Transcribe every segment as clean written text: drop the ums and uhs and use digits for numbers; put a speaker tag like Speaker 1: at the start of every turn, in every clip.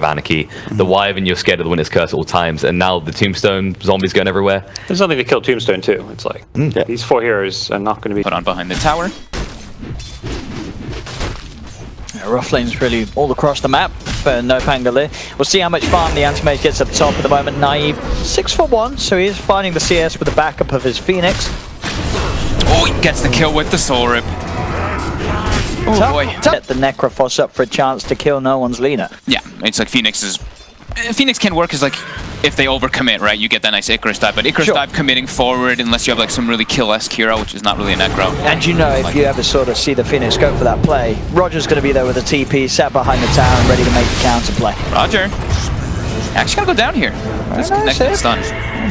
Speaker 1: Anarchy. The Wyvern, you're scared of the Winter's Curse at all times, and now the Tombstone zombies going everywhere.
Speaker 2: There's nothing to kill Tombstone too. It's like these 4 heroes are not going to be
Speaker 3: put on behind the tower.
Speaker 4: Rough lanes really all across the map for NoPangolier. We'll see how much farm the anti-mage gets at the top at the moment. Naive, 6 for 1, so he is finding the CS with the backup of his Phoenix.
Speaker 3: Oh, he gets the kill with the Soul Rip. Oh boy.
Speaker 4: Get the Necrophos up for a chance to kill no one's Lina.
Speaker 3: Yeah, it's like Phoenix can work as like, if they overcommit, right? You get that nice Icarus dive, but Icarus dive committing forward unless you have like some really kill-esque hero, which is not really a Necro.
Speaker 4: And you know, if you ever sort of see the Phoenix go for that play, Roger's going to be there with a TP, sat behind the tower and ready to make the counter play.
Speaker 3: Roger. Actually gonna go down here. Disconnected stun.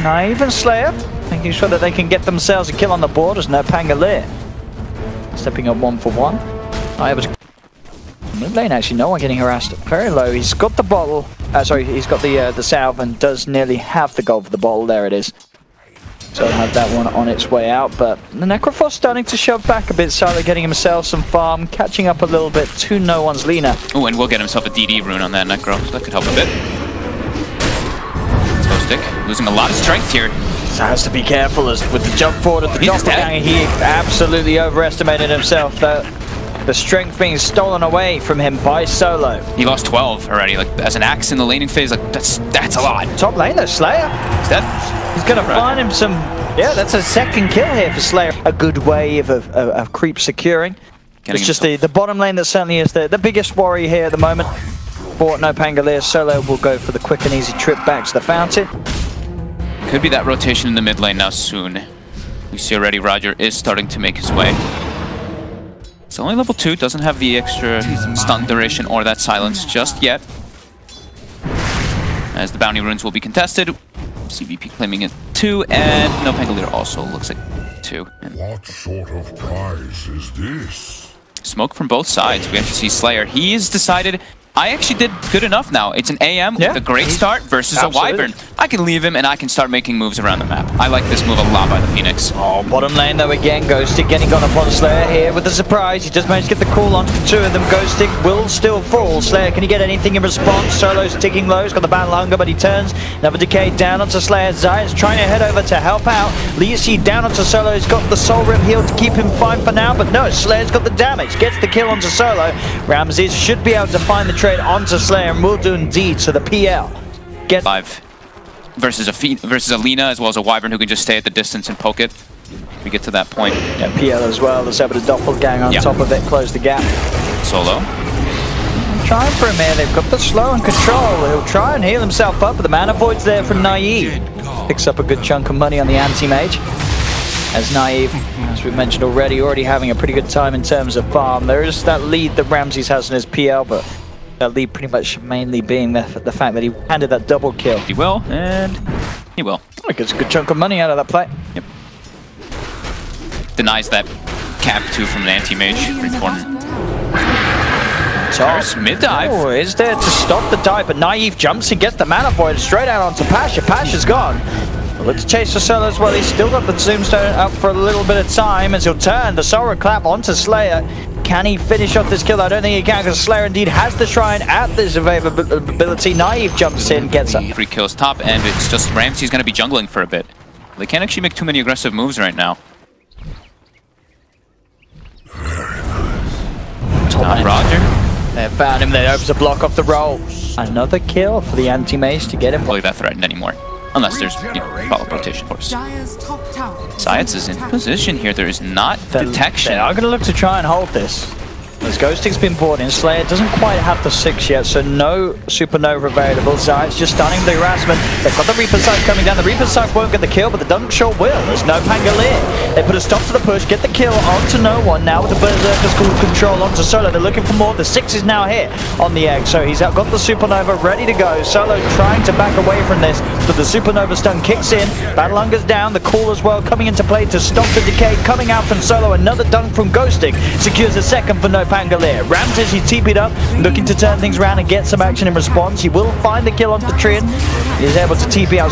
Speaker 4: Naive and Slayer, making sure that they can get themselves a kill on the board as NoPangolier. Stepping up 1 for 1. I was mid lane actually, no one getting harassed. Very low. He's got the bottle. Sorry, he's got the salve and does nearly have the gold for the bottle. There it is. So I'll have that one on its way out. But the Necrophos starting to shove back a bit. Silo getting himself some farm, catching up a little bit to no one's Lina.
Speaker 3: Oh, and we'll get himself a DD rune on that Necro, so that could help a bit. Let's go Stick. Losing a lot of strength here.
Speaker 4: So has to be careful as with the jump forward at the doppelganger. He absolutely overestimated himself though. The strength being stolen away from him by Solo.
Speaker 3: He lost 12 already, like as an axe in the laning phase, like that's a lot.
Speaker 4: Top lane though, Slayer.
Speaker 3: Is that?
Speaker 4: He's gonna find him some, yeah, that's a second kill here for Slayer. A good wave of creep securing. It's just the bottom lane that certainly is the biggest worry here at the moment. For NoPangolier, Solo will go for the quick and easy trip back to the fountain.
Speaker 3: Could be that rotation in the mid lane now soon. We see already Roger is starting to make his way. It's only level 2, doesn't have the extra stun duration or that silence just yet. As the bounty runes will be contested. CVP claiming it 2, and NoPangolier also looks like 2.
Speaker 5: What sort of prize is this?
Speaker 3: Smoke from both sides. We actually see Slayer. He has decided, I actually did good enough now. It's an AM with a great start versus a Wyvern. I can leave him and I can start making moves around the map. I like this move a lot by the Phoenix.
Speaker 4: Oh, bottom lane though again. Ghostic getting gone upon Slayer here with a surprise. He just managed to get the call onto the 2 of them. Ghostic will still fall. Slayer, can he get anything in response? Solo's ticking low. He's got the battle hunger, but he turns. Another decay down onto Slayer. Zion's trying to head over to help out. Liasi down onto Solo. He's got the Soul Rip heal to keep him fine for now, but no, Slayer's got the damage. Gets the kill onto Solo. Ramses should be able to find the trade onto Slayer and will do indeed. So the PL get
Speaker 3: 5 versus a Lina as well as a Wyvern who can just stay at the distance and poke it. If we get to that point.
Speaker 4: Yeah, PL as well. Let's have a doppelganger on top of it. Close the gap.
Speaker 3: Solo.
Speaker 4: Trying for him here. They've got the slow and control. He'll try and heal himself up, but the mana void's there from Naive. Picks up a good chunk of money on the anti-mage. As Naive, as we mentioned already having a pretty good time in terms of farm. There is that lead that Ramses has in his PL, but that lead pretty much mainly being the fact that he handed that double kill.
Speaker 3: He will, and he will.
Speaker 4: He gets a good chunk of money out of that play.
Speaker 3: Yep. Denies that cap too from an anti-mage. Important. First mid dive.
Speaker 4: Oh, is there to stop the dive, but Naive jumps and gets the mana void straight out onto Pasha. Pasha's gone. Let's chase for Solo as well. He's still got the Tombstone up for a little bit of time as he'll turn the Soul Clap onto Slayer. Can he finish off this kill? I don't think he can, because Slayer indeed has the shrine at this availability. Naive jumps in, gets up.
Speaker 3: 3 kills top, and it's just Ramsey's going to be jungling for a bit. They can't actually make too many aggressive moves right now. Not Roger.
Speaker 4: They found him. They opens a block off the roll. Another kill for the anti-mage to get him.
Speaker 3: Really that threatened anymore. Unless there's, follow-up rotation, of course. Science is in position here. There is not detection.
Speaker 4: They are going to look to try and hold this. As Ghostic's been brought in, Slayer doesn't quite have the 6 yet, so no Supernova available. Zion's just stunning the harassment. They've got the Reaper Scythe coming down. The Reaper Scythe won't get the kill, but the Dunk Shot will. There's NoPangolier. They put a stop to the push, get the kill onto no one. Now with the Berserker's control onto Solo. They're looking for more. The 6 is now here on the egg, so he's got the Supernova ready to go. Solo trying to back away from this, but the Supernova stun kicks in. Battle Hunger's down. The call as well coming into play to stop the decay. Coming out from Solo. Another dunk from Ghostic. Secures a second for NoPangolier. Ramses, he TP'd up, looking to turn things around and get some action in response. He will find the kill onto Trian. He's able to TP out,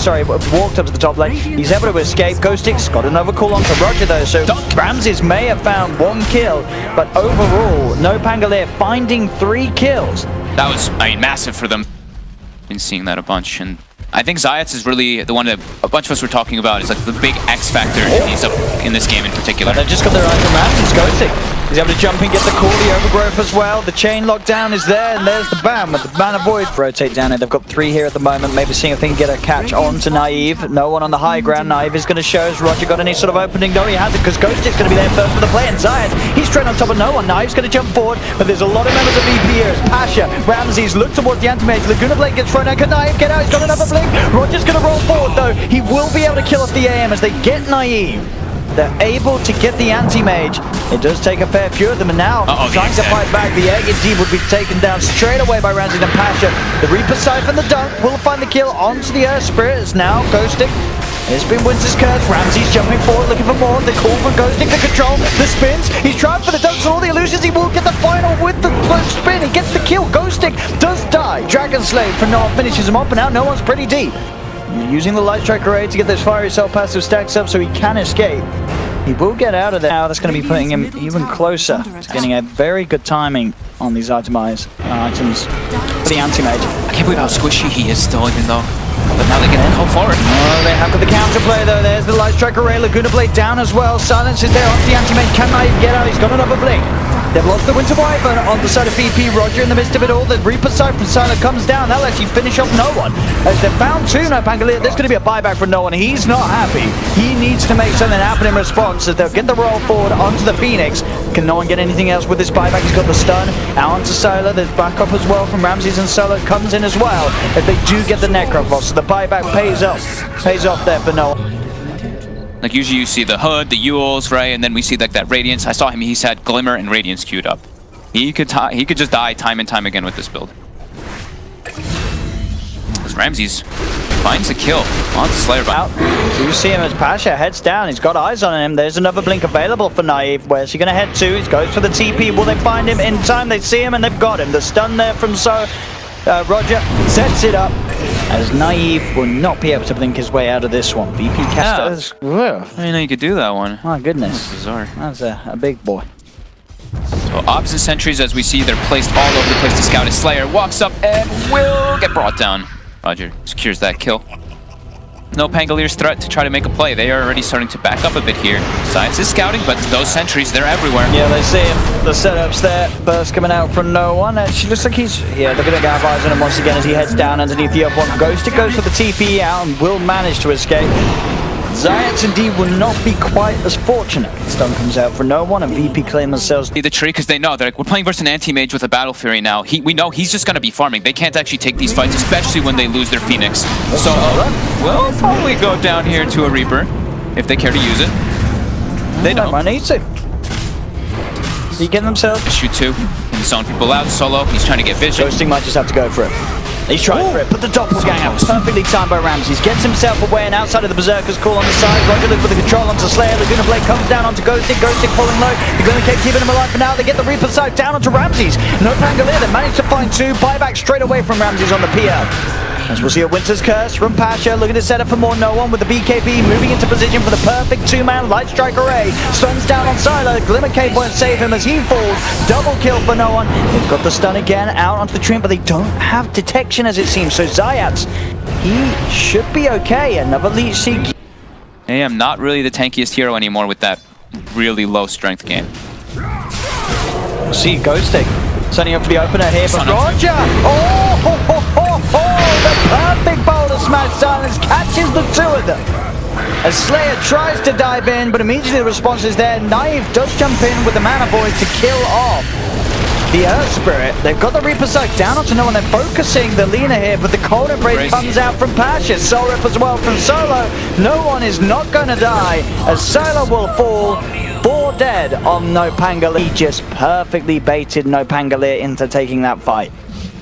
Speaker 4: walked up to the top lane. He's able to escape. Ghostic's got another call onto Roger though, so Ramses may have found 1 kill, but overall, NoPangolier finding 3 kills.
Speaker 3: That was, massive for them. Been seeing that a bunch, and I think Zayats is really the one that a bunch of us were talking about. It's like the big X factor in this game in particular.
Speaker 4: They've just got their eyes on Ramsey's ghosting. He's able to jump in, get the call, the overgrowth as well. The chain lockdown is there, and there's the bam with the Banner Void. Rotate down here. They've got 3 here at the moment. Maybe seeing if they can get a catch on to Naive. No one on the high ground. Naive is going to show. Has Roger got any sort of opening? No, he hasn't, because Ghostic's going to be there first for the play. And Zayat, he's straight on top of no one. Naive's going to jump forward, but there's a lot of members of VP here. Pasha, Ramses look towards the anti-mage. Laguna Blade gets thrown out. Can Naive get out? He's got another blink. Roger's going to roll forward, though. He will be able to kill off the AM as they get Naive. They're able to get the anti-mage. It does take a fair few of them, and now trying to fight back. The egg indeed would be taken down straight away by Ramsey and Pasha. The Reaper Siphon, the dunk, will find the kill onto the Earth Spirit. It's now Ghostic. It's been Winter's Curse. Ramsey's jumping forward, looking for more. The call from Ghostic to control. The spins. He's trying for the dunks and all the illusions. He will get the final with the spin. He gets the kill. Ghostic does die. Dragon Slave for Noah finishes him up, and now no one's pretty deep. Using the Light Strike Array to get those Fiery Cell passive stacks up so he can escape. He will get out of there. Now that's going to be putting him even closer to getting a very good timing on these items for the anti-mage.
Speaker 3: I can't believe how squishy he is still, even though. But now they get to go forward.
Speaker 4: Oh, they have got the counterplay though. There's the Light Strike Array. Laguna Blade down as well. Silence is there onto the anti-mage. Can Naive get out? He's got another blink. They've lost the Winter Wyvern on the side of VP. Roger in the midst of it all. The Reaper Sight from Silent comes down. That'll actually finish off no one. As they've found 2 NoPangolier, there's going to be a buyback for no one. He's not happy. He needs to make something happen in response as they'll get the roll forward onto the Phoenix. Can no one get anything else with this buyback? He's got the stun. Out onto Sylar. There's backup as well from Ramses, and Solo comes in as well as they do get the Necrophos. So the buyback pays off there for no one.
Speaker 3: Like usually you see the Hood, the Yules, right? And then we see like that Radiance. I saw him, he's had Glimmer and Radiance queued up. He could just die time and time again with this build. As Ramses finds a kill on Slayer.
Speaker 4: Out. You see him as Pasha heads down. He's got eyes on him. There's another blink available for Naive. Where's he going to head to? He goes for the TP. Will they find him in time? They see him and they've got him. The stun there from Roger sets it up. As Naive will not be able to blink his way out of this one. VP casters.
Speaker 3: I didn't know you could do that one.
Speaker 4: My goodness.
Speaker 3: That's bizarre.
Speaker 4: That's a big boy.
Speaker 3: So Ops and Sentries, as we see, they're placed all over the place to scout his Slayer. Walks up and will get brought down. Roger secures that kill. NoPangolier's threat to try to make a play. They are already starting to back up a bit here. Science is scouting, but those sentries, they're everywhere.
Speaker 4: Yeah, they see him. The setup's there. Burst coming out from no one. Actually looks like he's... Yeah, they're going to have eyes on him once again as he heads down underneath the up one. Ghostic goes for the TP out and will manage to escape. Zayats indeed will not be quite as fortunate. Stun comes out for no one, and VP claim themselves.
Speaker 3: The tree, because they know, they're like, we're playing versus an anti-mage with a Battle Fury now. We know he's just going to be farming. They can't actually take these fights, especially when they lose their Phoenix. So we'll probably go down here to a Reaper, if they care to use it. They don't.
Speaker 4: Might need to. He get themselves.
Speaker 3: Shoot 2. Can zone people out. Solo, he's trying to get vision.
Speaker 4: Ghosting might just have to go for it. He's trying for it, but the doppelganger perfectly timed by Ramses. Gets himself away and outside of the Berserker's call on the side. Roger looks for the control onto Slayer. Laguna Blade comes down onto Ghostic. Ghostic pulling low. They're going to keep keeping him alive for now. They get the Reaper side down onto Ramses. NoPangolier, they managed to find 2. Buyback straight away from Ramses on the PL. As we'll see a Winter's Curse from Pasha, looking to set up for more no one with the BKB, moving into position for the perfect 2-man Light Strike Array. Stuns down on Sylar, Glimmer Cape won't save him as he falls. Double kill for no one. They've got the stun again out onto the trim, but they don't have detection as it seems. So Zayats, he should be okay. Another Leech Seek.
Speaker 3: Hey, I'm not really the tankiest hero anymore with that really low strength game.
Speaker 4: We'll see Ghostic setting up for the opener here for Roger. The perfect boulder smash. Silence catches the 2 of them. As Slayer tries to dive in, but immediately the response is there. Naive does jump in with the Mana Void to kill off the Earth Spirit. They've got the Reaper Sight down onto no one. They're focusing the Lina here, but the Cold Embrace comes out from Pasha. Soul Rip as well from Solo. No one is not going to die as Solo will fall. 4 dead on NoPangolier. He just perfectly baited NoPangolier into taking that fight.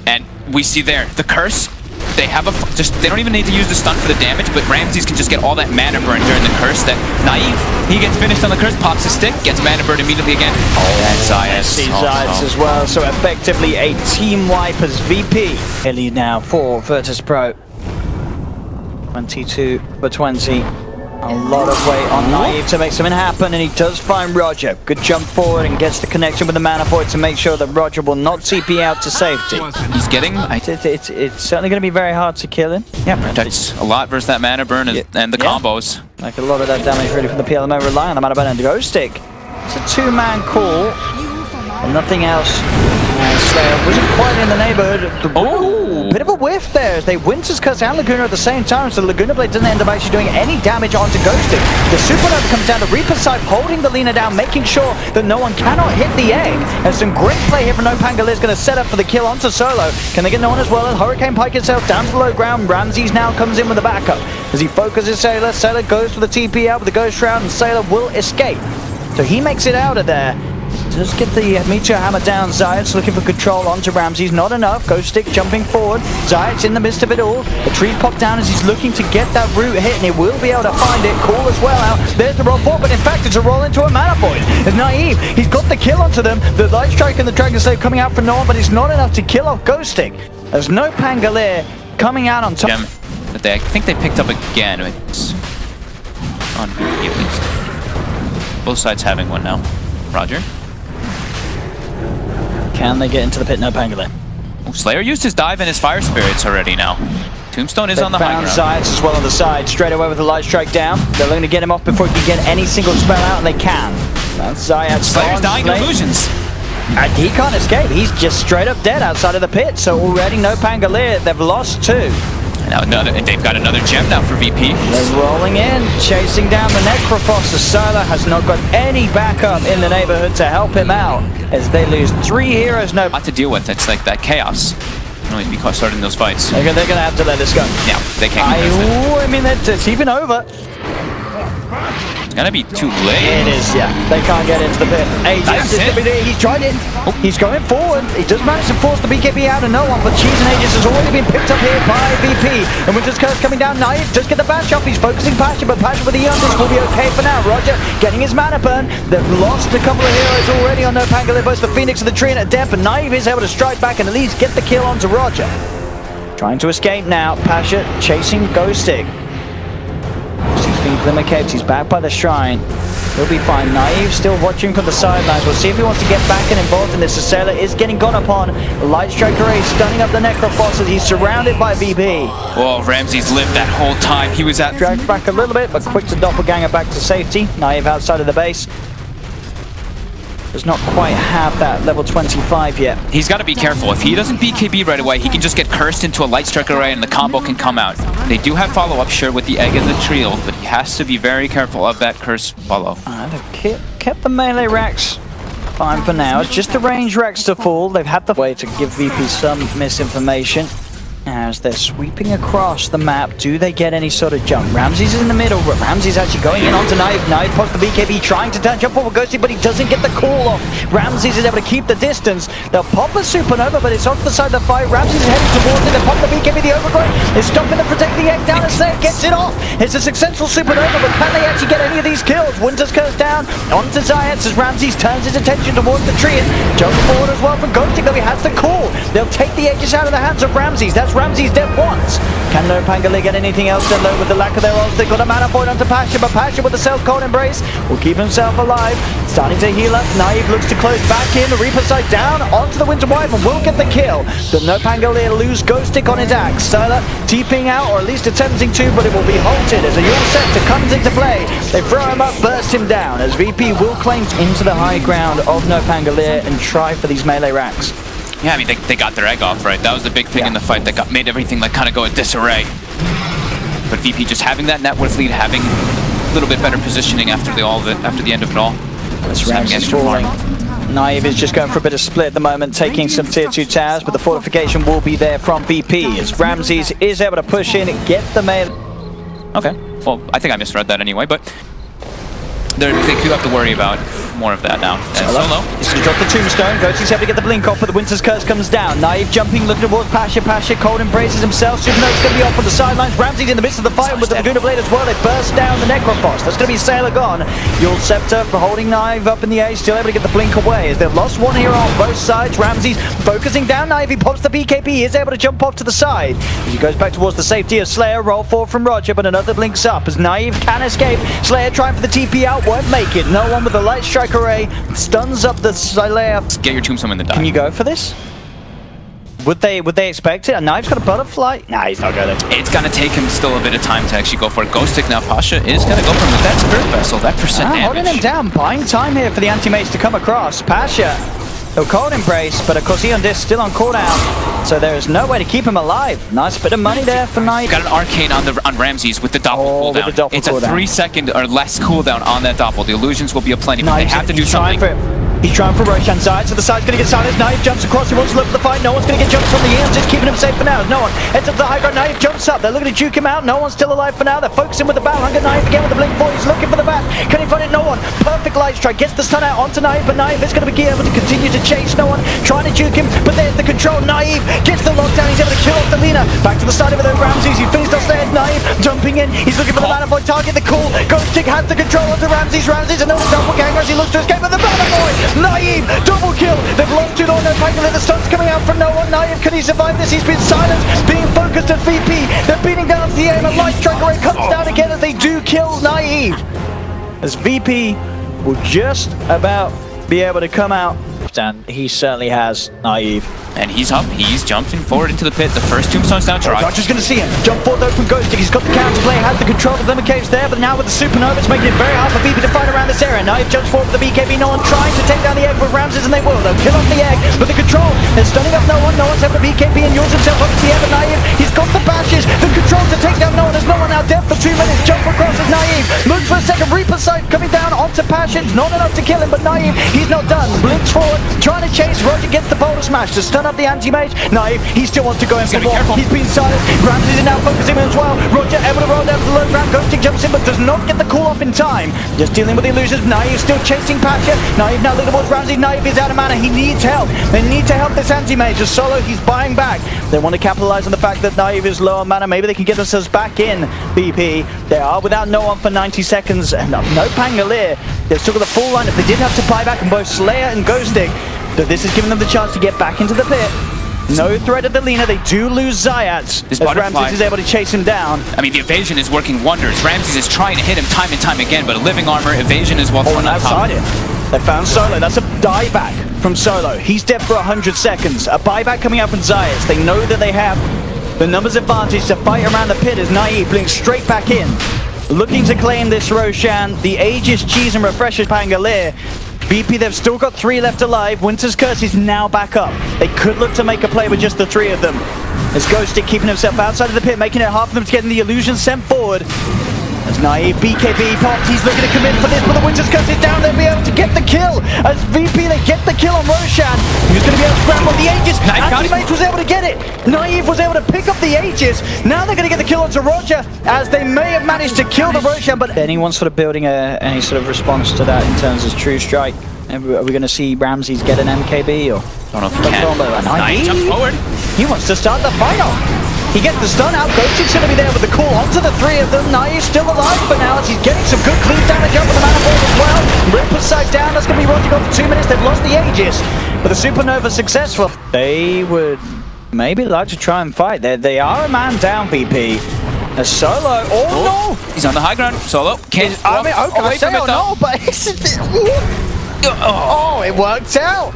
Speaker 3: And we see there, the curse. They have they don't even need to use the stun for the damage, but Ramses can just get all that mana burn during the curse. That Naive, he gets finished on the curse, pops his stick, gets mana burn immediately again. And Zayats.
Speaker 4: Zayats as well, so effectively a team wipe as VP. Lead now for Virtus.pro. 22 for 20. A lot of weight on Naive to make something happen, and he does find Roger. Good jump forward and gets the connection with the mana void to make sure that Roger will not TP out to safety.
Speaker 3: He's getting...
Speaker 4: It's certainly going to be very hard to kill him. Yeah,
Speaker 3: that's a lot versus that mana burn and the combos.
Speaker 4: Like a lot of that damage really from the PLMO rely on the mana burn and the Ghost Stick. It's a two-man call, and nothing else. Slayer wasn't quite in the neighborhood. Bit of a whiff there. They Winter's Curse and Laguna at the same time, so the Laguna Blade doesn't end up actually doing any damage onto Ghosting. The Supernova comes down, the Reaper's side holding the Lina down, making sure that no one cannot hit the egg. And some great play here from NoPangolier is going to set up for the kill onto Solo. Can they get no one as well? And Hurricane Pike itself down to the low ground. Ramses now comes in with the backup. As he focuses Sailor, Sailor goes for the TP out with the Ghost Shroud, and Sailor will escape. So he makes it out of there. Does get the Meteor Hammer down. Zayat's looking for control onto Ramses. Not enough. Ghost Stick jumping forward. Zayat's in the midst of it all. The trees pop down as he's looking to get that root hit, and he will be able to find it. Cool as well out. There's the roll forward, but in fact it's a roll into a mana void. It's Naive. He's got the kill onto them. The Light Strike and the Dragon Slave coming out for no one, but it's not enough to kill off Ghost Stick. There's NoPangolier coming out on top.
Speaker 3: That I think they picked up again. It's on VP at least. Both sides having one now. Roger.
Speaker 4: Can they get into the pit? NoPangolier.
Speaker 3: Slayer used his dive and his fire spirits already now. Tombstone is on the high ground.
Speaker 4: Zayat as well on the side, straight away with the Light Strike down. They're looking to get him off before he can get any single spell out, and they can. That's Zayat.
Speaker 3: Slayer's dying to illusions.
Speaker 4: And he can't escape. He's just straight up dead outside of the pit. So already NoPangolier, they've lost two.
Speaker 3: Now they've got another gem now for VP.
Speaker 4: They're rolling in, chasing down the Necrophos. Sylar has not got any backup in the neighborhood to help him out as they lose three heroes. No,
Speaker 3: lot to deal with. It's like that chaos. Only because starting those fights.
Speaker 4: They're gonna have to let this go.
Speaker 3: Yeah, they can't.
Speaker 4: I mean, it's even over.
Speaker 3: It's gonna be too late.
Speaker 4: It is, yeah. They can't get into the pit. Aegis is gonna be there. He's tried it. He's going forward. He does manage to force the BKB out of no one, but Cheese and Aegis has already been picked up here by VP. And Winter's Curse coming down, Naive does get the bash off. He's focusing Passion, but Passion with the This will be okay for now. Roger getting his mana burn. They've lost a couple of heroes already on NoPangolier, both the Phoenix and the Tree, and at depth, and Naive is able to strike back and at least get the kill onto Roger. Trying to escape now. Passion chasing Ghost Stick. He's been Glimmer Caped, he's back by the shrine. He'll be fine. Naive still watching from the sidelines. We'll see if he wants to get back and involved in this. Sailor is getting gone upon. Light Strike Array stunning up the Necrophos as he's surrounded by VP.
Speaker 3: Whoa, Ramses lived that whole time. He was at...
Speaker 4: Dragged back a little bit, but quick to doppelganger back to safety. Naive outside of the base. Does not quite have that level 25 yet.
Speaker 3: He's got to be careful. If he doesn't BKB right away, he can just get cursed into a Light Strike Array and the combo can come out. They do have follow-up, sure, with the egg and the trio, but he has to be very careful of that curse follow.
Speaker 4: They've kept the melee racks fine for now. It's just the range racks to fall. They've had the way to give VP some misinformation. As they're sweeping across the map, do they get any sort of jump? Ramses is in the middle, but Ramses actually going in onto Naive. Naive pops the BKB, trying to jump forward Ghosty, but he doesn't get the call off. Ramses is able to keep the distance. They'll pop a Supernova, but it's off the side of the fight. Ramses is heading towards it. They pop the BKB, the Overgrowth is stopping to protect the egg down, and Slayer gets it off. It's a successful Supernova, but can they actually get any of these kills? Winter's Curse down onto Zayat as Ramses turns his attention towards the tree and jumps forward as well for Ghosty, though he has the call. They'll take the edges out of the hands of Ramses. That's Ramses dead once. Can NoPangolier get anything else done though with the lack of their ults? They've got a mana point onto Passion, but Passion with the self-cold embrace will keep himself alive. Starting to heal up. Naive looks to close back in. The Reaper sight down onto the Winter Wyvern will get the kill. But NoPangolier lose Ghost Stick on his axe. Sylar TPing out, or at least attempting to, but it will be halted as a Yule Scepter comes into play. They throw him up, burst him down as VP will claim into the high ground of NoPangolier and try for these melee racks.
Speaker 3: Yeah, I mean, they got their egg off, right? That was the big thing in the fight that made everything like kind of go in disarray. But VP just having that net worth lead, having a little bit better positioning after the end of it all.
Speaker 4: That's Ramses falling. Naive is just going for a bit of split at the moment, taking some tier 2 towers, but the fortification will be there from VP as Ramses is able to push in and get the melee.
Speaker 3: Okay, well, I think I misread that anyway, but they do have to worry about more of that now. And Solo.
Speaker 4: He's going to drop the tombstone. Ghosting's able to get the blink off, but the Winter's Curse comes down. Naive jumping, looking towards Pasha. Pasha, Cold embraces himself. Supernova's going to be off on the sidelines. Ramsey's in the midst of the fight with the Laguna Blade as well. They burst down the Necrophos. That's going to be Sailor gone. Yul Scepter for holding Naive up in the air. Still able to get the blink away as they've lost one hero on both sides. Ramsey's focusing down Naive. He pops the BKB. He is able to jump off to the side. He goes back towards the safety of Slayer. Roll forward from Roger, but another blinks up as Naive can escape. Slayer trying for the TP out, won't make it. No one with the light strike array stuns up the Slayer.
Speaker 3: Get your tombstone in the dive.
Speaker 4: Can you go for this? Would they expect it? A Knife's got a butterfly? Nah, he's not going to.
Speaker 3: It's going to take him still a bit of time to actually go for it. Ghostic now. Pasha is going to go for him with that Spirit Vessel, that percent damage.
Speaker 4: Holding him down, buying time here for the anti-mates to come across. Pasha, he'll Cold Embrace, but of course Eon Disc still on cooldown, so there is no way to keep him alive. Nice bit of money there for Knight.
Speaker 3: Got an Arcane on Ramses with the doppel cooldown. It's a 3-second or less cooldown on that doppel. The illusions will be aplenty, but they have to do something.
Speaker 4: He's trying for Roshan side, so the side's going to get silenced. Knife jumps across, he wants to look for the fight. No one's going to get jumps from the Eons, just keeping him safe for now. No one heads up the high ground. Knife jumps up, they're looking to juke him out. No one's still alive for now. They're focusing with the Battle Hunger. Knife again with the Blink 4, he's looking for the bat. Can he find it? No one. Perfect light strike, gets the stun out onto Knife, but Knife is going to be able to continue to chase. No one trying to juke him, but there's the control. Naive gets the lockdown, he's able to kill off the Lina. Back to the side of it though, Ramses, he finished off there. Naive jumping in, he's looking for the Mana Boy, target the cool. Ghostic has the control onto Ramses. Ramses another double gang as he looks to escape with the Mana Boy. Naive, double kill. They've lost it on NoPangolier. The stun's coming out from no one. Naive, can he survive this? He's been silenced, being focused at VP. They're beating down to the aim. A light strike array comes down again as they do kill Naive. As VP will just about be able to come out. And he certainly has Naive.
Speaker 3: And he's up, he's jumping forward into the pit. The first tombstone's down to
Speaker 4: Roger's going to see him. Jump forward though from Ghostic. He's got the counterplay, has the control of the caves there, but now with the Supernova, it's making it very hard for VP to fight around this area. Naive jumps forward with the BKB. No one trying to take down the egg with Ramses, and they will. They'll kill off the egg, but the control, they're stunning up no one. No one's having the BKB and yours himself up to the egg, but Naive, he's got the bashes. The control to take down no one. There's no one out dead for 2 minutes. Jump across as Naive looks for a second. Reaper sight coming down onto Passions. Not enough to kill him, but Naive, he's not done. Blinks forward, trying to chase. Roger gets the boulder smash to stun up the anti-mage. Naive, he still wants to go in for more. He's been silenced. Ramses is now focusing as well. Roger able to roll down to the low ground. Ghostic jumps in, but does not get the call off in time. Just dealing with the illusions. Naive still chasing Pasha. Naive now looking towards Ramses. Naive is out of mana. He needs help. They need to help this anti-mage. As Solo, he's buying back. They want to capitalize on the fact that Naive is low on mana. Maybe they can get themselves back in BP. They are without no one for 90 seconds. And NoPangolier, they've still got the full line. If they did have to buy back on both Slayer and Ghostic, but this is giving them the chance to get back into the pit. No threat of the Lina. They do lose Zayat as Ramses is able to chase him down.
Speaker 3: I mean, the evasion is working wonders. Ramses is trying to hit him time and time again, but a living armor evasion is what's on top.
Speaker 4: They found Solo. That's a dieback from Solo. He's dead for 100 seconds. A buyback coming up from Zayat. They know that they have the numbers advantage to fight around the pit as Naive blinks straight back in. Looking to claim this Roshan. The Aegis, Cheese and Refresher Pangolier. VP, they've still got 3 left alive. Winter's Curse is now back up. They could look to make a play with just the 3 of them. As Ghostic keeping himself outside of the pit, making it hard for them to get the illusion sent forward. As Naive, BKB popped, he's looking to commit for this, but the Winter's Curse is down. They'll be able to get the kill. As VP, they get the kill on Roshan. He's going to be able to grab on the Aegis. Anti-Mage was able to get it. Naive was able to pick up the Aegis. Now they're going to get the kill onto Roger, as they may have managed to kill the Roshan, but anyone sort of building any sort of response to that in terms of True Strike? Are we going to see Ramses get an MKB or?
Speaker 3: I don't know if he can. Naive jumps forward.
Speaker 4: He wants to start the fight off. He gets the stun out. Ghostic's going to be there with the call onto the 3 of them. Naive's still alive for now as he's getting some good clean damage up with the Manifold as well. Ripper's side down. That's going to be Roger gone for 2 minutes. They've lost the Aegis, but the Supernova successful. They would maybe like to try and fight. They are a man down, VP. A Solo. Oh no!
Speaker 3: He's on the high ground. Solo can't.
Speaker 4: I mean, okay, I say no, but oh, it worked out.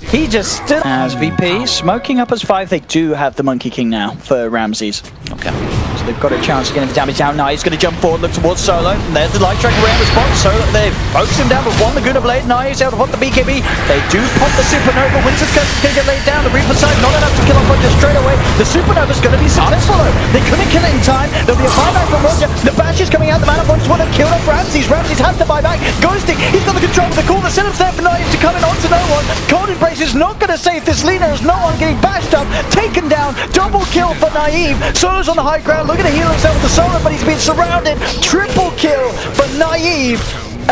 Speaker 4: He just stood as VP, smoking up as 5. They do have the Monkey King now for Ramses.
Speaker 3: Okay.
Speaker 4: So they've got a chance to get him damage down. Now he's going to jump forward, look towards Solo. And there's the light track array in response. Solo, they focus him down with 1 Laguna Blade. Now he's able to pop the BKB. They do pop the Supernova. Winter's Curse is going to get laid down. The Reaper side not enough to kill off Roger straight away. The Supernova's going to be successful though. They couldn't kill it in time. There'll be a buyback from Roger. The bash is coming out. The Mana Points would have killed off Ramses. Ramses has to buy back. Ghostic, he's got the control of the call. The setup's there for Naive to come in onto no one. Cold Embrace is not going to save this Lina as no one getting bashed up. Taken down. Double kill for Naive. Solo's on the high ground looking to heal himself with the Solo, but he's been surrounded. Triple kill for Naive.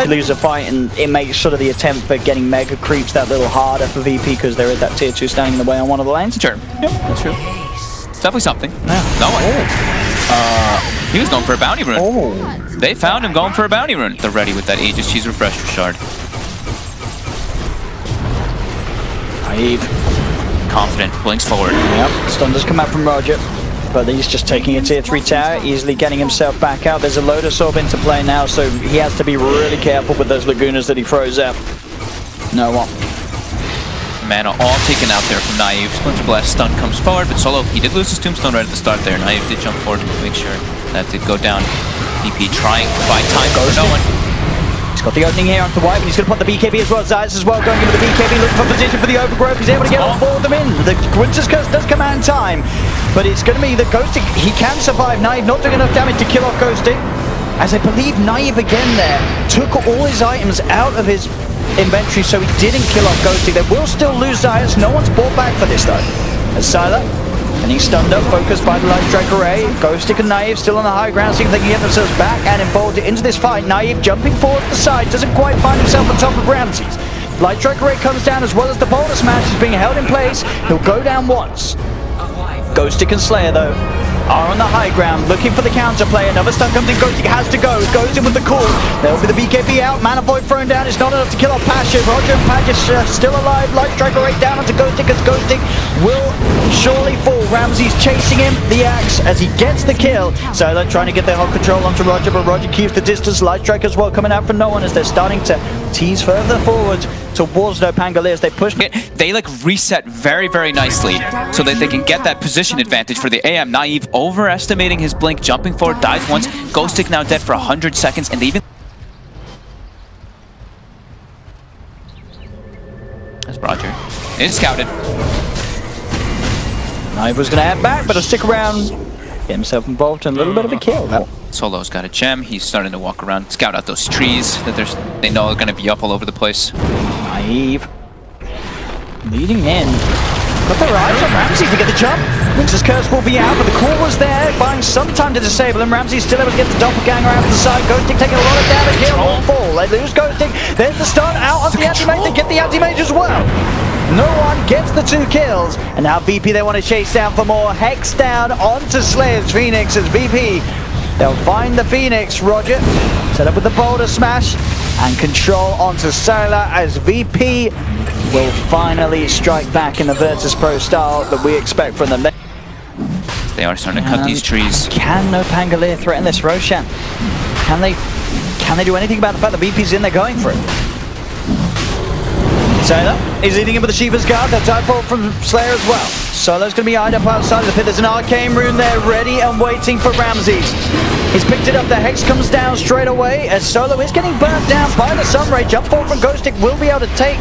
Speaker 4: lose a fight, and it makes sort of the attempt for getting mega creeps that little harder for VP because there is that tier 2 standing in the way on one of the lanes.
Speaker 3: Sure. Yep, that's true. It's definitely something.
Speaker 4: Yeah.
Speaker 3: No one. He was going for a bounty rune.
Speaker 4: Oh.
Speaker 3: They found him going for a bounty rune. They're ready with that Aegis Cheese Refresher Shard.
Speaker 4: Naive.
Speaker 3: Confident, blinks forward.
Speaker 4: Yep, stun does come out from Roger, but he's just taking a tier 3 tower, easily getting himself back out. There's a Lotus Orb into play now, so he has to be really careful with those Lagunas that he throws out. No one.
Speaker 3: Mana all taken out there from Naive. Splinter Blast stun comes forward, but Solo, he did lose his Tombstone right at the start there. Naive did jump forward to make sure that did go down. VP trying to buy time for no one.
Speaker 4: He's got the opening here after White, but he's going to put the BKB as well. Zayas as well, going into the BKB, looking for position for the overgrowth. He's able to get on board them in. The Winter's Curse does come out in time, but it's going to be the Ghosting. He can survive. Naive not doing enough damage to kill off Ghosting, as I believe Naive again there took all his items out of his inventory, so he didn't kill off Ghosting. They will still lose Zayas. No one's bought back for this though. As Sylar, and he's stunned up, focused by the Light Strike Array. Ghosting and Naive still on the high ground, seeing if they can get themselves back and involved into this fight. Naive jumping forward to the side, doesn't quite find himself on top of Ramses. Light Strike Array comes down as well as the Boulder Smash is being held in place. He'll go down once. Ghosting and Slayer though are on the high ground, looking for the counterplay. Another stun comes in, Ghosting has to go. Goes in with the call. There'll be the BKB out. Mana Void thrown down. It's not enough to kill off Passion. Roger and Padge still alive. Light Striker right down onto Ghosting, because Ghosting will surely fall. Ramsey's chasing him, the axe, as he gets the kill. Sylar trying to get their whole control onto Roger, but Roger keeps the distance. Light Strike as well coming out for no one as they're starting to tease further forward towards NoPangolier as they push.
Speaker 3: They like reset very, very nicely so that they can get that position advantage for the AM. Naive overestimating his blink, jumping forward, dies once. Ghostic now dead for 100 seconds, and they even... That's Roger. It is scouted.
Speaker 4: Naive was going to head back, but he'll stick around, get himself involved in a little bit of a kill.
Speaker 3: Solo's got a gem. He's starting to walk around, scout out those trees that they know are going to be up all over the place.
Speaker 4: Naive leading in. Got their eyes on Ramsey to get the jump. Winter's Curse will be out, but the call was there, buying some time to disable him. Ramsey's still able to get the doppelganger out to the side. Ghosting taking a lot of damage here. Won't fall. They lose Ghosting. There's the stun out on the anti-mage. They get the anti-mage as well. No one gets the 2 kills. And now VP they want to chase down for more. Hex down onto Slayer's Phoenix as VP. They'll find the Phoenix. Roger set up with the Boulder Smash and control onto Sylar as VP will finally strike back in the Virtus.pro style that we expect from them.
Speaker 3: They are starting to cut these trees.
Speaker 4: Can NoPangolier threaten this Roshan? Can they do anything about the fact that VP's in there going for it? Sylar is leading him with the Shiva's Guard. They'll dive forward from Slayer as well. Solo's going to be eyed up outside of the pit. There's an Arcane Rune there ready and waiting for Ramses. He's picked it up. The Hex comes down straight away as Solo is getting burnt down by the Sunray. Jump forward from Ghostic will be able to take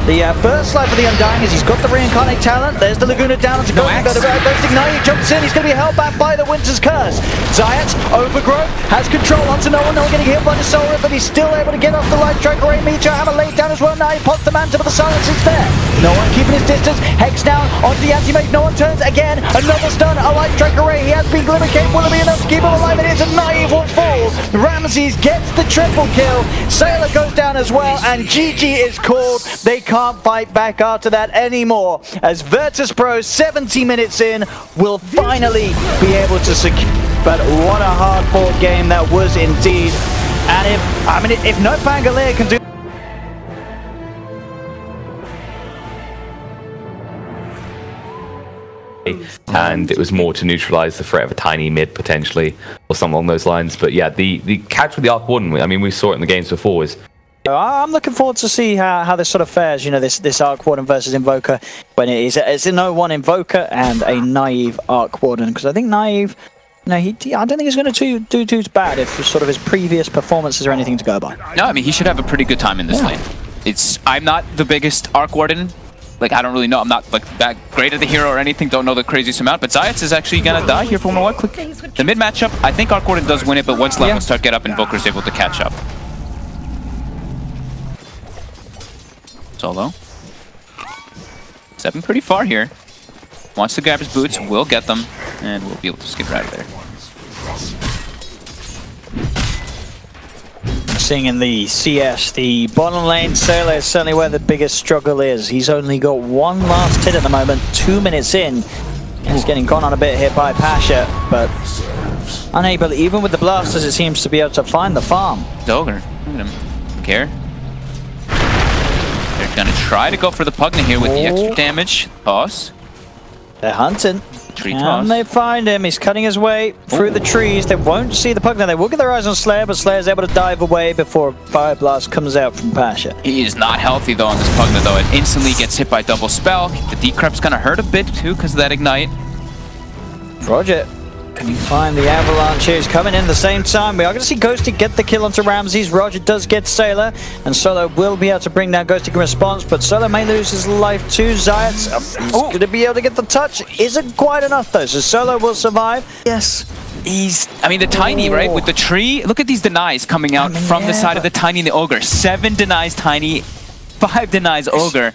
Speaker 4: the first life of the Undying as he's got the Reincarnate talent. There's the Laguna down onto Ghostic. Ghostic now he jumps in. He's going to be held back by the Winter's Curse. Zayat, Overgrowth, has control onto no one. No one getting hit by the Soul Rip, but he's still able to get off the Light Strike Array. Meteor Hammer laid down as well. Now he pops the Manta, but the silence is there. No one keeping his distance. Hex down onto the anti-mage. No one turns again. Another stun. A Light Strike Array. He has been Glimmer Cape. Will it be enough to keep him alive? It is a Naive will fall. Ramses gets the triple kill. Sylar goes down as well, and GG is called. They can't fight back after that anymore, as Virtus.pro 70 minutes in will finally be able to secure. But what a hard-fought game that was indeed. And if NoPangolier can do
Speaker 1: and it was more to neutralize the threat of a tiny mid potentially or something along those lines. But yeah, the catch with the Arc Warden, I mean, we saw it in the games before, is
Speaker 4: I'm looking forward to see how this sort of fares, you know, this Arc Warden versus Invoker, when it's a 0-1 Invoker and a Naive Arc Warden, because I think Naive, you know, I don't think he's going to do too bad if sort of his previous performances are anything to go by.
Speaker 3: No, I mean, he should have a pretty good time in this lane. I'm not the biggest Arc Warden. Like, I don't really know. I'm not like that great at the hero or anything. Don't know the craziest amount. But Zayat is actually gonna die here for one click. The mid matchup, I think Arc Warden does win it, but once levels start get up, Invoker's able to catch up. Solo. Stepping pretty far here. Wants to grab his boots, will get them, and we'll be able to skip right out of there.
Speaker 4: focusing in the CS. The bottom lane, Sailor is certainly where the biggest struggle is. He's only got one last hit at the moment, 2 minutes in. He's getting gone on a bit here by Pasha, but unable, even with the blasters, it seems to be able to find the farm.
Speaker 3: Ogre, look at him. Care. They're gonna try to go for the Pugna here with the extra damage. Toss.
Speaker 4: They're hunting.
Speaker 3: Tree
Speaker 4: and
Speaker 3: toss.
Speaker 4: they find him. He's cutting his way through the trees. They won't see the Pugna. They will get their eyes on Slayer, but Slayer's able to dive away before Fire Blast comes out from Pasha.
Speaker 3: He is not healthy though on this Pugna though. It instantly gets hit by double spell. The Decrep's gonna hurt a bit too because of that ignite.
Speaker 4: Roger, can you find the avalanche here? He's coming in the same time. We are going to see Ghosty get the kill onto Ramses. Roger does get Sailor, and Solo will be able to bring down Ghosty in response, but Solo may lose his life too. Zayats, he's going to be able to get the touch. Isn't quite enough though, so Solo will survive. Yes.
Speaker 3: I mean, the Tiny, right, with the tree. Look at these denies coming out from the side of the Tiny and the Ogre. 7 denies Tiny, 5 denies Ogre.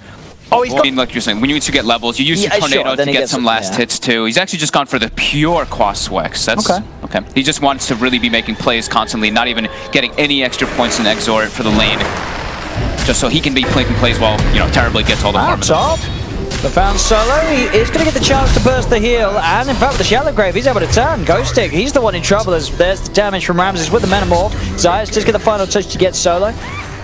Speaker 4: Oh, he's got...
Speaker 3: I mean, like you're saying, when you need to get levels, you use your Tornado to get some last hits too. He's actually just gone for the pure Quas Wex. That's okay. He just wants to really be making plays constantly, not even getting any extra points in Exort for the lane, just so he can be making plays while, you know, Terribly gets all the farm.
Speaker 4: Top. The found Solo, he is going to get the chance to burst the heal, and in fact with the Shallow Grave, he's able to turn. Ghostic, he's the one in trouble as there's the damage from Ramses with the Metamorph. Zayas does get the final touch to get Solo.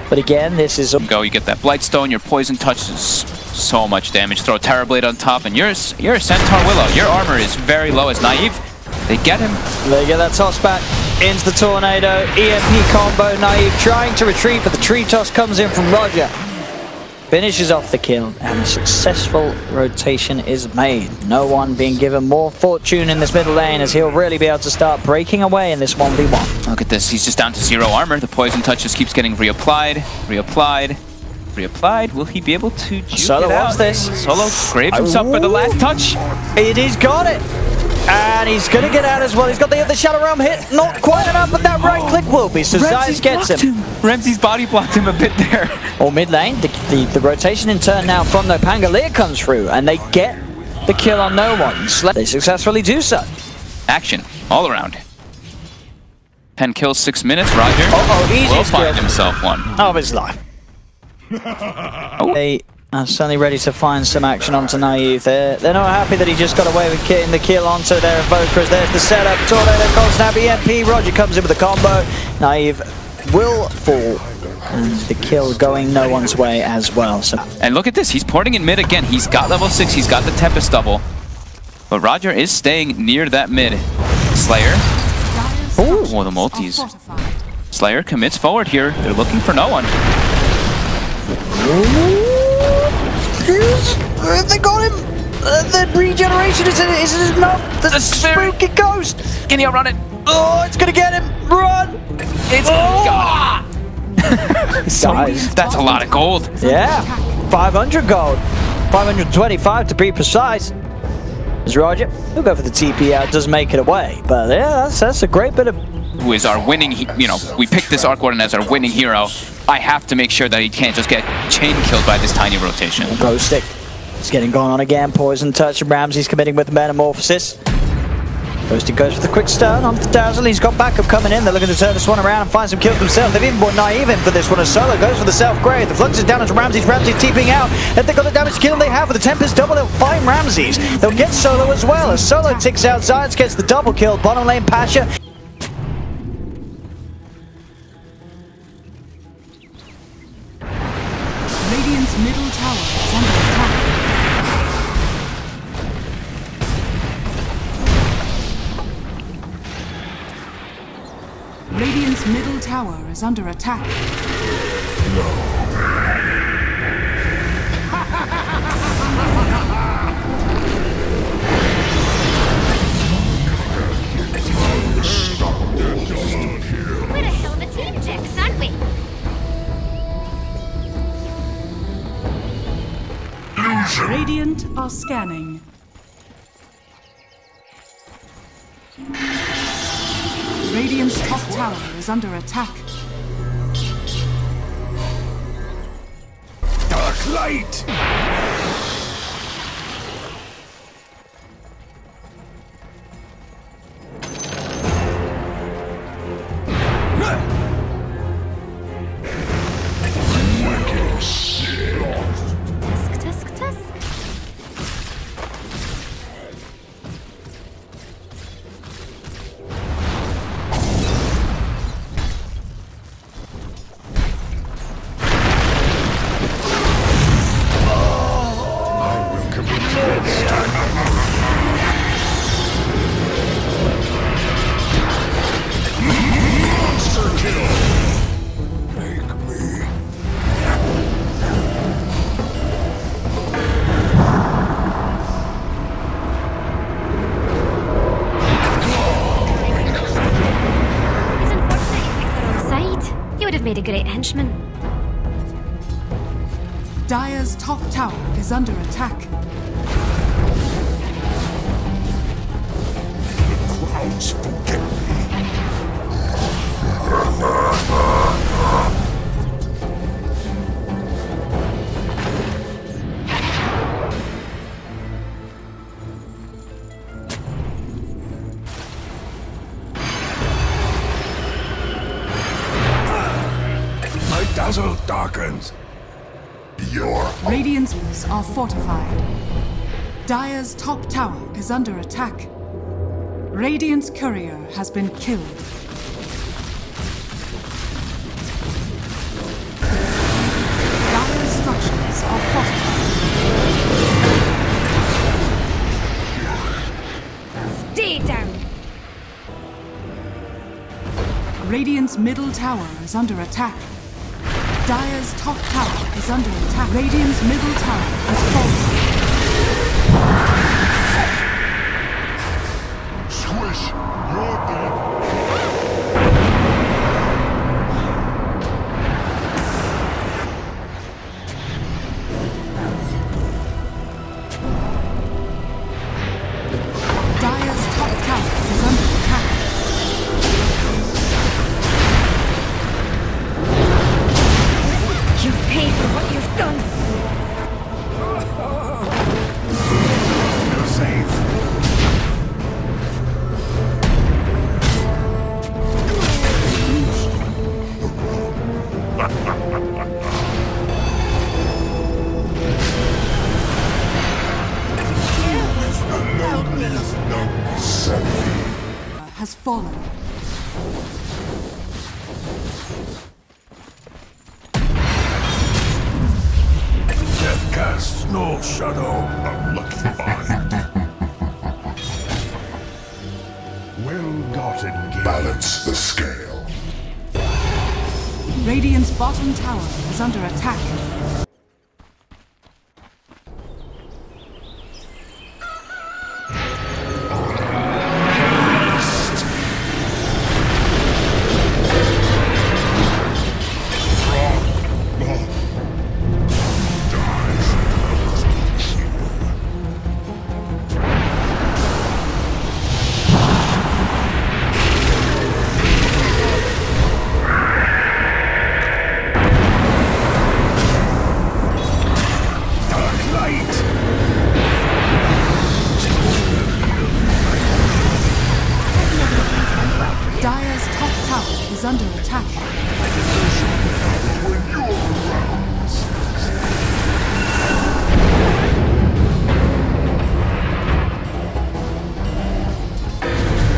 Speaker 4: But again, this is...
Speaker 3: Go, you get that Blightstone, your Poison Touch is so much damage. Throw a Terrorblade on top, and you're a Centaur Willow. Your armor is very low as Naive. They get him.
Speaker 4: They get that toss back into the Tornado. EMP combo, Naive trying to retreat, but the tree toss comes in from Roger. Finishes off the kill, and a successful rotation is made. No one being given more fortune in this middle lane, as he'll really be able to start breaking away in this 1v1.
Speaker 3: Look at this, he's just down to 0 armor. The Poison Touch just keeps getting reapplied, reapplied, reapplied. Will he be able to juke
Speaker 4: Solo
Speaker 3: it out?
Speaker 4: wants this.
Speaker 3: Solo craves himself for the last touch.
Speaker 4: He's got it. And he's going to get out as well. He's got the Shadow Realm hit. Not quite enough, but that right click will be. So Zayas gets him.
Speaker 3: Ramsey's body blocked him a bit there.
Speaker 4: Or mid lane, the rotation in turn now from NoPangolier comes through, and they get the kill on no one. They successfully do so.
Speaker 3: Action all around. 10 kills, 6 minutes. Roger will find himself one
Speaker 4: of his life. They are certainly ready to find some action onto Naive. They're not happy that he just got away with getting the kill onto their Invokers. There's the setup. Tornado cold snap, EMP. Roger comes in with a combo. Naive will fall. And the kill going no one's way as well. So.
Speaker 3: And look at this, he's porting in mid again. He's got level 6, he's got the Tempest double. But Roger is staying near that mid. Slayer. Oh, the multis. Slayer commits forward here. They're looking for no one.
Speaker 4: They got him! The regeneration isn't enough! The spooky ghost!
Speaker 3: Can he outrun it?
Speaker 4: Oh, it's gonna get him! Run!
Speaker 3: It's gone! That's a lot of gold.
Speaker 4: Yeah, 500 gold. 525 to be precise. As Roger, he'll go for the TP out, does make it away. But yeah, that's a great bit of...
Speaker 3: Who is our winning, you know, we picked this Arc Warden as our winning hero. I have to make sure that he can't just get chain killed by this tiny rotation.
Speaker 4: Ghostic is getting gone on again. Poison touch. Ramsey's committing with Metamorphosis. Ghostic goes for the quick stun onto Dazzle. He's got backup coming in. They're looking to turn this one around and find some kills themselves. They've even brought Naive in for this one as Solo goes for the self-grave. The flux is down onto Ramses. Ramses TPing out. If they've got the damage to kill they have with the Tempest double, they'll find Ramses. They'll get Solo as well. As Solo ticks out, Zayas gets the double kill. Bottom lane Pasha.
Speaker 6: Radiant's middle tower is under attack. Radiant's middle tower is under attack.
Speaker 7: We're a hell of a team, Jax, aren't we?
Speaker 6: Radiant are scanning. Radiant's top tower is under attack.
Speaker 5: Dark light!
Speaker 7: made a great henchman.
Speaker 6: Dire's top tower is under attack.
Speaker 5: The clouds forget me. My dazzle darkens. Your
Speaker 6: Radiant's are fortified. Dire's top tower is under attack. Radiant's courier has been killed. Dire's structures are fortified.
Speaker 7: Stay down.
Speaker 6: Radiant's middle tower is under attack. Dire's top tower is under attack. Radiant's middle tower has fallen.
Speaker 5: squish. You're dead.
Speaker 6: Dire's top tower is under attack.
Speaker 7: You've paid for what you've done.
Speaker 5: You're safe.
Speaker 6: Has fallen.
Speaker 5: Death casts no shadow. Unlucky find. Well-gotten gains. Balance the scale.
Speaker 6: Radiant's bottom tower is under attack. Dire's top tower is under attack.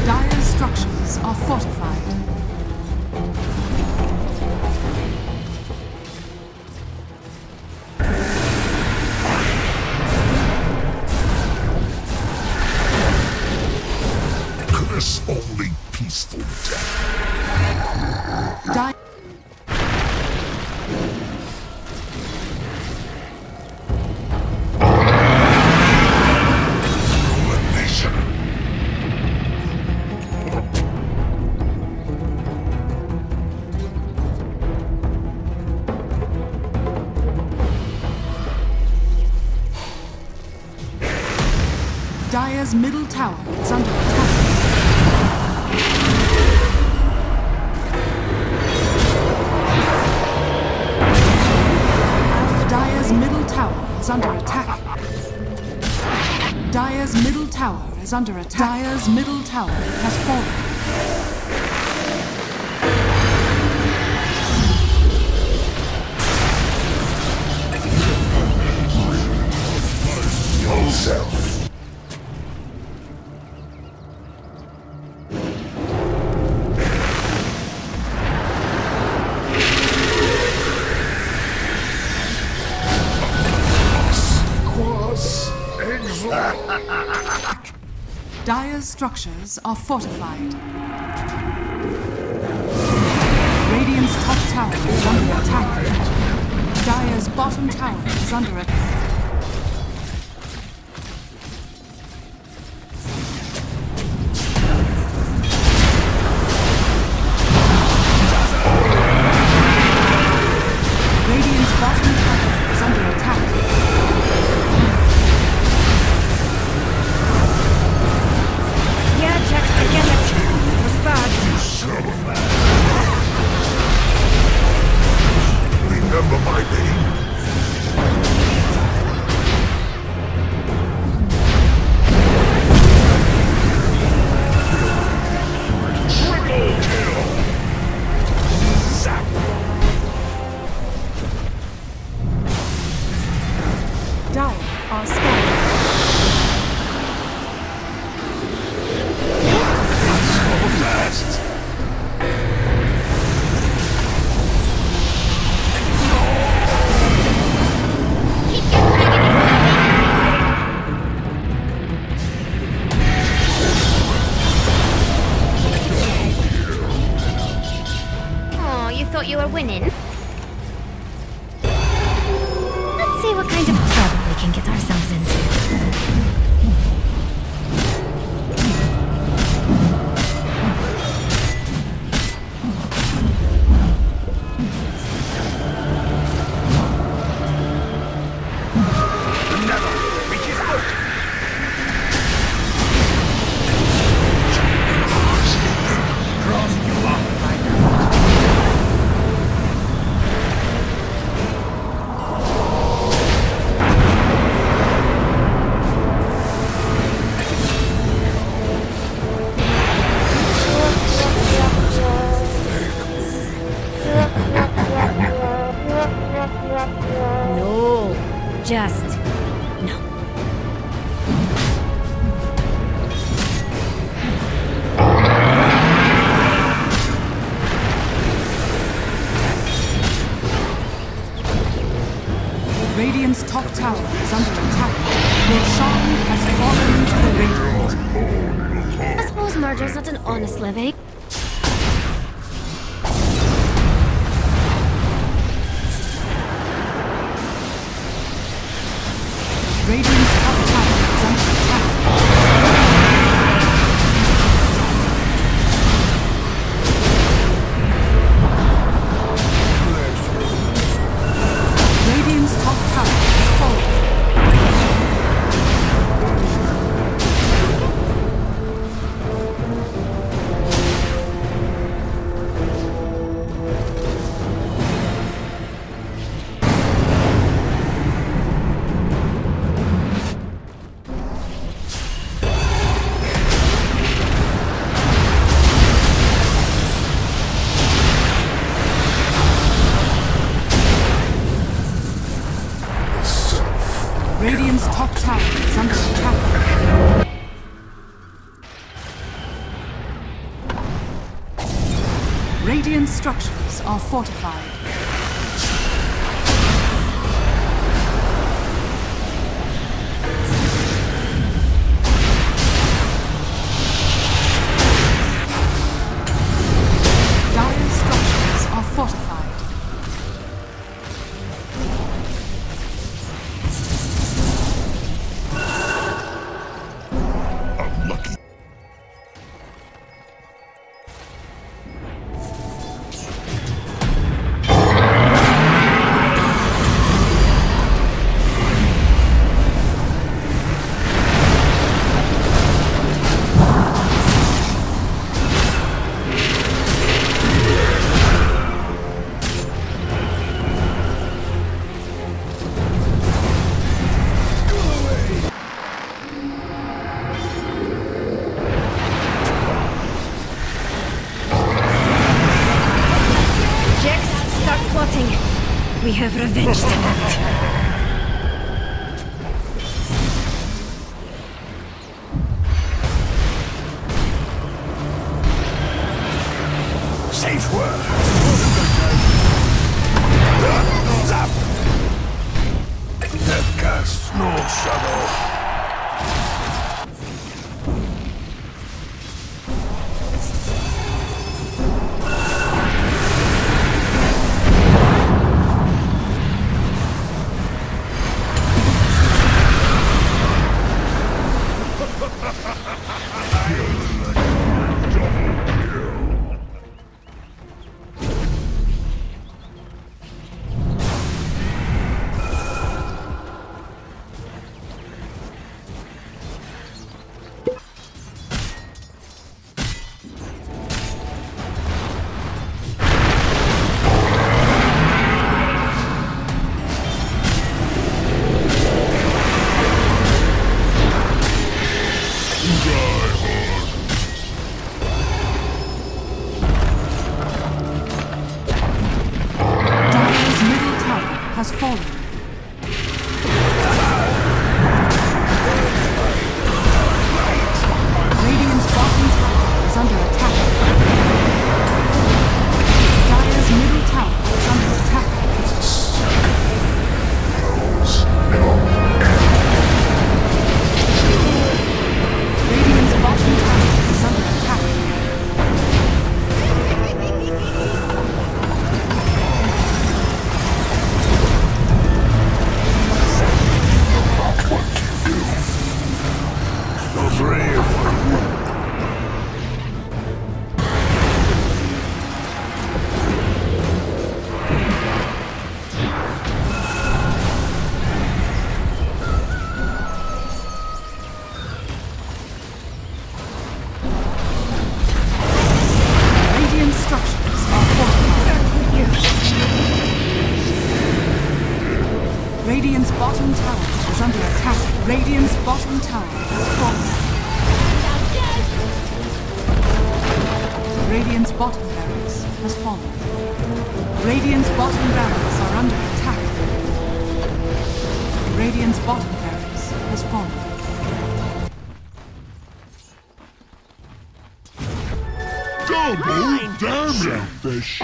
Speaker 6: Dire's structures are fortified.
Speaker 5: Curse only peaceful death.
Speaker 6: Dire
Speaker 5: Ruination.
Speaker 6: Dire's middle tower is under attack. Dire's middle tower is under attack. Dire's middle tower is under attack. Dire's middle tower has fallen.
Speaker 5: Yourself. Quas exo.
Speaker 6: Dire's structures are fortified. Radiant's top tower is under attack. Dire's bottom tower is under attack. bottom tower is under attack.
Speaker 7: Yeah, Jax, I get it. It was bad.
Speaker 5: Remember my name?
Speaker 6: Dire are scanning.
Speaker 7: Oh, you thought you were winning? Let's see what kind of trouble we can get ourselves into. No, just no.
Speaker 6: Radiant's top tower is under attack. Roshan has fallen to the Radiant.
Speaker 7: I suppose murder's not an honest living.
Speaker 6: Radiant's top tower is under attack. Radiant's top tower is falling. Radiant's top tower is under attack. Radiant structures are fortified. Dire structures are fortified.
Speaker 7: We have revenge tonight.
Speaker 5: Safe word. Zap. Death cast, no shadow.
Speaker 6: fallen. Radiant's bottom tower is under attack. Dire's middle tower is under attack. Radiant's bottom tower is under attack. Radiant structures are fortified. Radiant's bottom tower is under attack. Radiant's bottom tower has fallen. Radiant's bottom barracks has fallen. Radiant's bottom barracks are under attack. Radiant's bottom barracks has fallen.
Speaker 5: Double damage, fish.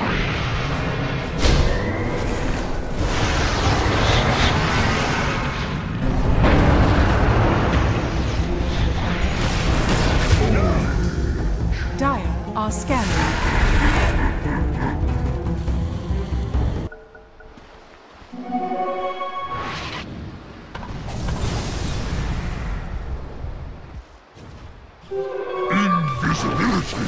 Speaker 6: Dire are scanning.
Speaker 5: Invisibility.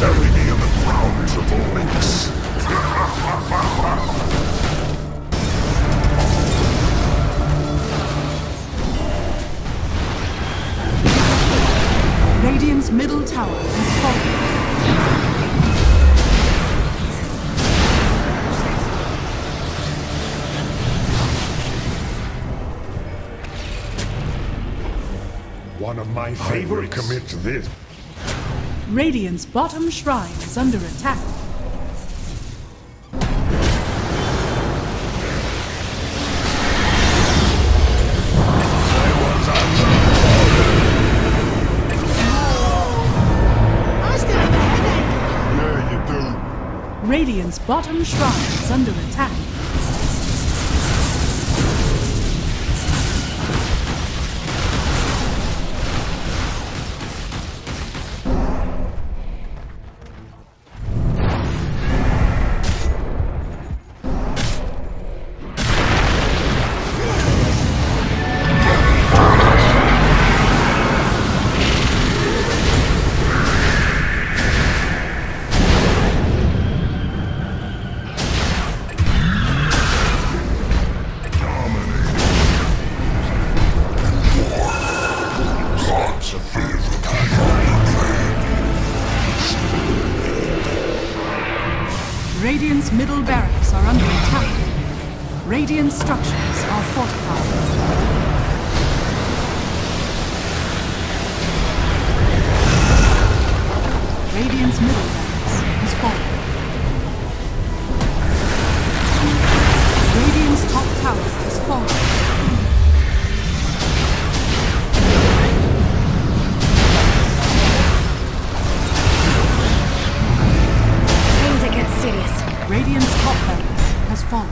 Speaker 5: Bury me in the crowns of the lynx.
Speaker 6: Radiant's middle tower has fallen.
Speaker 5: One of my favorites. I will commit to this.
Speaker 6: Radiant's bottom shrine is under attack.
Speaker 5: Yeah, you do.
Speaker 6: Radiant's bottom shrine is under attack. Radiant's middle barracks are under attack. Radiant structures are fortified. Radiant's middle barracks has fallen. Radiant's top tower has fallen. Radiant's top barracks has fallen.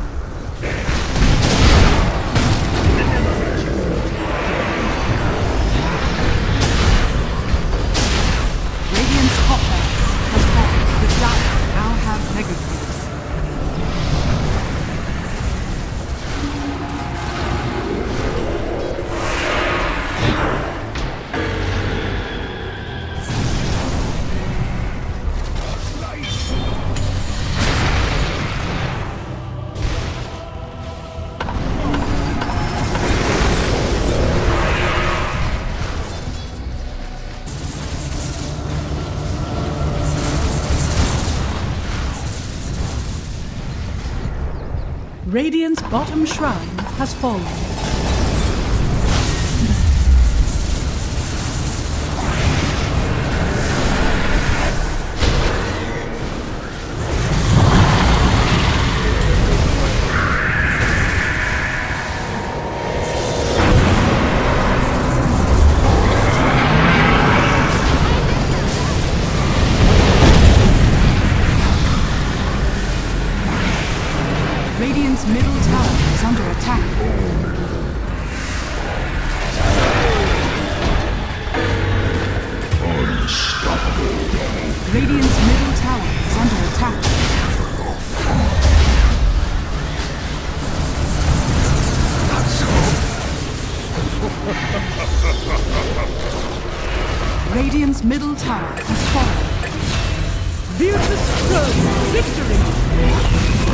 Speaker 6: Radiant's top barracks has fallen. The Dire now have mega creeps. Radiant's bottom shrine has fallen. Radiant's middle tower is under attack. Radiant's middle tower is under attack. Radiant's middle tower has fallen. Virtus.pro victory!